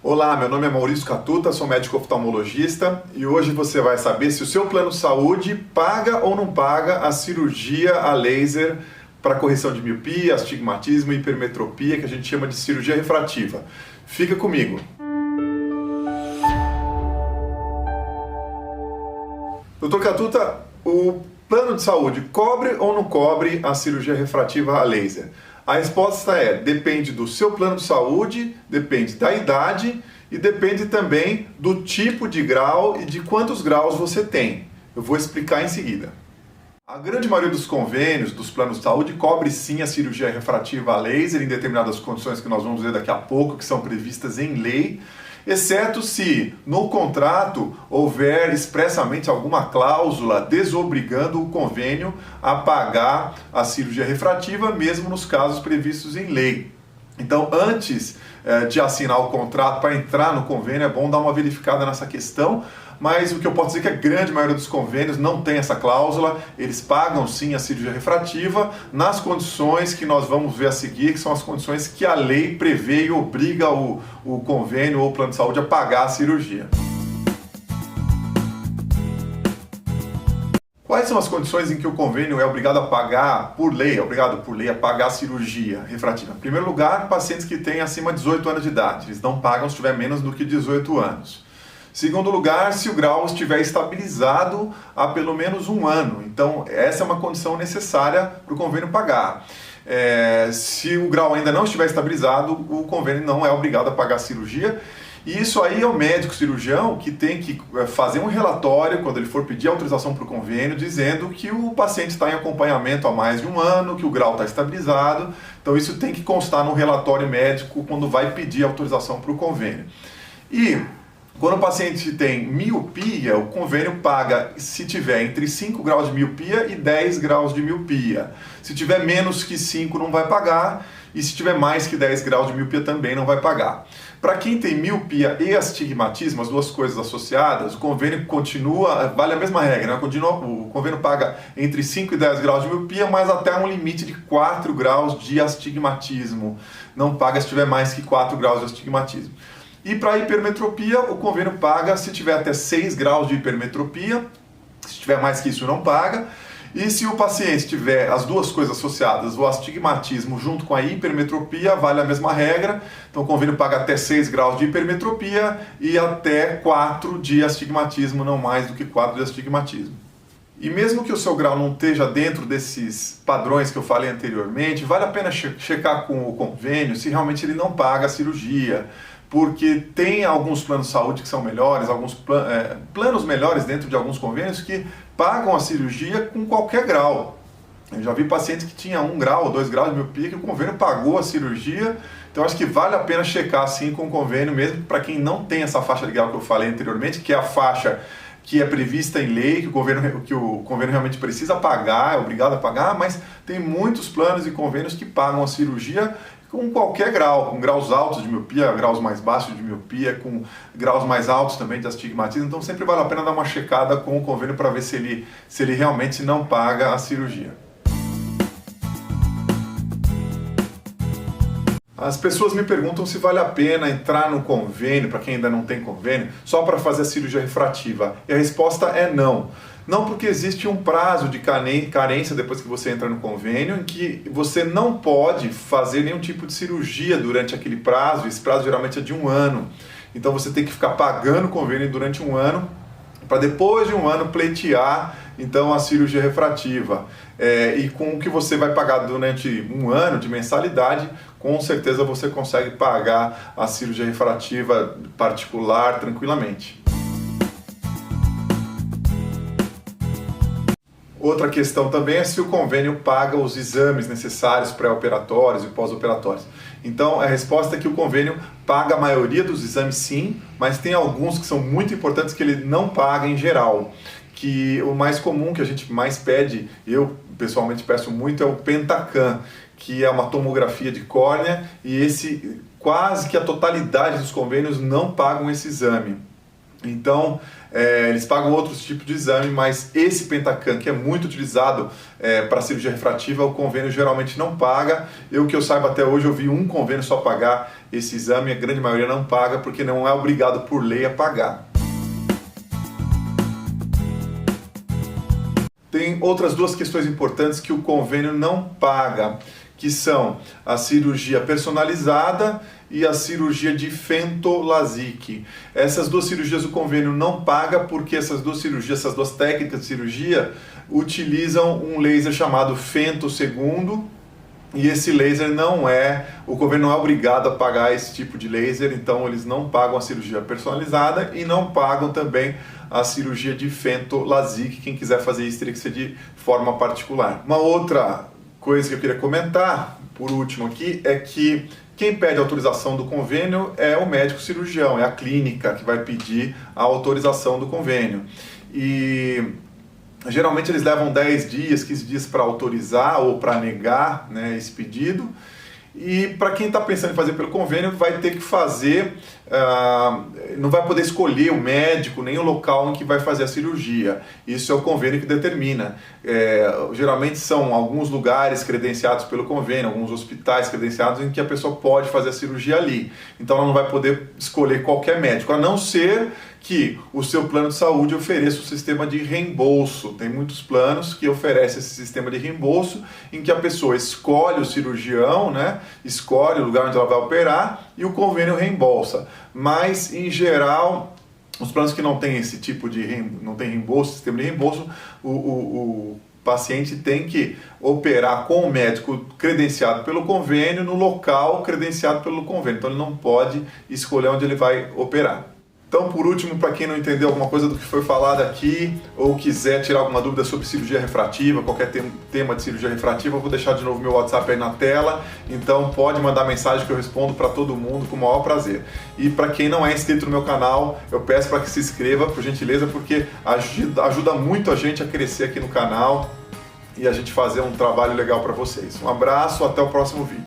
Olá, meu nome é Maurício Catuta, sou médico oftalmologista e hoje você vai saber se o seu plano de saúde paga ou não paga a cirurgia a laser para correção de miopia, astigmatismo e hipermetropia, que a gente chama de cirurgia refrativa. Fica comigo! Dr. Catuta, o plano de saúde cobre ou não cobre a cirurgia refrativa a laser? A resposta é, depende do seu plano de saúde, depende da idade e depende também do tipo de grau e de quantos graus você tem. Eu vou explicar em seguida. A grande maioria dos convênios dos planos de saúde cobre sim a cirurgia refrativa a laser em determinadas condições que nós vamos ver daqui a pouco, que são previstas em lei, exceto se no contrato houver expressamente alguma cláusula desobrigando o convênio a pagar a cirurgia refrativa, mesmo nos casos previstos em lei. Então, antes de assinar o contrato para entrar no convênio, é bom dar uma verificada nessa questão, mas o que eu posso dizer é que a grande maioria dos convênios não tem essa cláusula, eles pagam sim a cirurgia refrativa nas condições que nós vamos ver a seguir, que são as condições que a lei prevê e obriga o convênio ou o plano de saúde a pagar a cirurgia. Quais são as condições em que o convênio é obrigado a pagar, por lei, a pagar a cirurgia refrativa? Em primeiro lugar, pacientes que têm acima de 18 anos de idade, eles não pagam se tiver menos do que 18 anos. Segundo lugar, se o grau estiver estabilizado há pelo menos um ano. Então, essa é uma condição necessária para o convênio pagar. Se o grau ainda não estiver estabilizado, o convênio não é obrigado a pagar a cirurgia. E isso aí é o médico cirurgião que tem que fazer um relatório quando ele for pedir autorização para o convênio, dizendo que o paciente está em acompanhamento há mais de um ano, que o grau está estabilizado. Então, isso tem que constar no relatório médico quando vai pedir autorização para o convênio. E quando o paciente tem miopia, o convênio paga se tiver entre 5 graus de miopia e 10 graus de miopia. Se tiver menos que 5 não vai pagar e se tiver mais que 10 graus de miopia também não vai pagar. Para quem tem miopia e astigmatismo, as duas coisas associadas, o convênio continua, vale a mesma regra, né? O convênio paga entre 5 e 10 graus de miopia, mas até um limite de 4 graus de astigmatismo. Não paga se tiver mais que 4 graus de astigmatismo. E para hipermetropia, o convênio paga se tiver até 6 graus de hipermetropia, se tiver mais que isso não paga. E se o paciente tiver as duas coisas associadas, o astigmatismo junto com a hipermetropia, vale a mesma regra. Então o convênio paga até 6 graus de hipermetropia e até 4 de astigmatismo, não mais do que 4 de astigmatismo. E mesmo que o seu grau não esteja dentro desses padrões que eu falei anteriormente, vale a pena checar com o convênio se realmente ele não paga a cirurgia, porque tem alguns planos de saúde que são melhores, alguns planos melhores dentro de alguns convênios que pagam a cirurgia com qualquer grau. Eu já vi pacientes que tinham 1 grau ou 2 graus de miopia que o convênio pagou a cirurgia, então acho que vale a pena checar sim com o convênio, mesmo para quem não tem essa faixa de grau que eu falei anteriormente, que é a faixa que é prevista em lei, que o convênio realmente precisa pagar, é obrigado a pagar, mas tem muitos planos e convênios que pagam a cirurgia com qualquer grau, com graus altos de miopia, graus mais baixos de miopia, com graus mais altos também de astigmatismo, então sempre vale a pena dar uma checada com o convênio para ver se ele realmente não paga a cirurgia. As pessoas me perguntam se vale a pena entrar no convênio, para quem ainda não tem convênio, só para fazer a cirurgia refrativa. E a resposta é não. Não, porque existe um prazo de carência depois que você entra no convênio, em que você não pode fazer nenhum tipo de cirurgia durante aquele prazo. Esse prazo geralmente é de 1 ano. Então você tem que ficar pagando o convênio durante 1 ano, para depois de 1 ano pleitear então a cirurgia refrativa. E com o que você vai pagar durante 1 ano de mensalidade, com certeza você consegue pagar a cirurgia refrativa particular tranquilamente. Outra questão também é se o convênio paga os exames necessários pré-operatórios e pós-operatórios. Então a resposta é que o convênio paga a maioria dos exames sim, mas tem alguns que são muito importantes que ele não paga em geral. Que o mais comum que a gente mais pede, eu pessoalmente peço muito, é o Pentacam, que é uma tomografia de córnea, e quase que a totalidade dos convênios não pagam esse exame. Então, eles pagam outros tipos de exame, mas esse Pentacam, que é muito utilizado para cirurgia refrativa, o convênio geralmente não paga. Que eu saiba até hoje, eu vi um convênio só pagar esse exame, a grande maioria não paga porque não é obrigado por lei a pagar. Tem outras duas questões importantes que o convênio não paga, que são a cirurgia personalizada e a cirurgia de Fento-LASIK. Essas duas cirurgias o convênio não paga porque essas duas técnicas de cirurgia utilizam um laser chamado Fento II, e esse laser o convênio não é obrigado a pagar esse tipo de laser, então eles não pagam a cirurgia personalizada e não pagam também a cirurgia de Fento-LASIK. Quem quiser fazer isso teria que ser de forma particular. Uma outra coisa que eu queria comentar, por último aqui, é que quem pede autorização do convênio é o médico cirurgião, é a clínica que vai pedir a autorização do convênio. E geralmente eles levam 10 dias, 15 dias para autorizar ou para negar, né, esse pedido. E para quem está pensando em fazer pelo convênio, vai ter que fazer, não vai poder escolher o médico nem o local em que vai fazer a cirurgia. Isso é o convênio que determina. Geralmente são alguns lugares credenciados pelo convênio, alguns hospitais credenciados em que a pessoa pode fazer a cirurgia ali. Então ela não vai poder escolher qualquer médico, a não ser que o seu plano de saúde ofereça o sistema de reembolso. Tem muitos planos que oferecem esse sistema de reembolso, em que a pessoa escolhe o cirurgião, né, escolhe o lugar onde ela vai operar e o convênio reembolsa. Mas, em geral, os planos que não têm esse tipo de reembolso, sistema de reembolso, o paciente tem que operar com o médico credenciado pelo convênio no local credenciado pelo convênio. Então ele não pode escolher onde ele vai operar. Então, por último, para quem não entendeu alguma coisa do que foi falado aqui ou quiser tirar alguma dúvida sobre cirurgia refrativa, qualquer tema de cirurgia refrativa, eu vou deixar de novo meu WhatsApp aí na tela, então pode mandar mensagem que eu respondo para todo mundo com o maior prazer. E para quem não é inscrito no meu canal, eu peço para que se inscreva, por gentileza, porque ajuda muito a gente a crescer aqui no canal e a gente fazer um trabalho legal para vocês. Um abraço, até o próximo vídeo.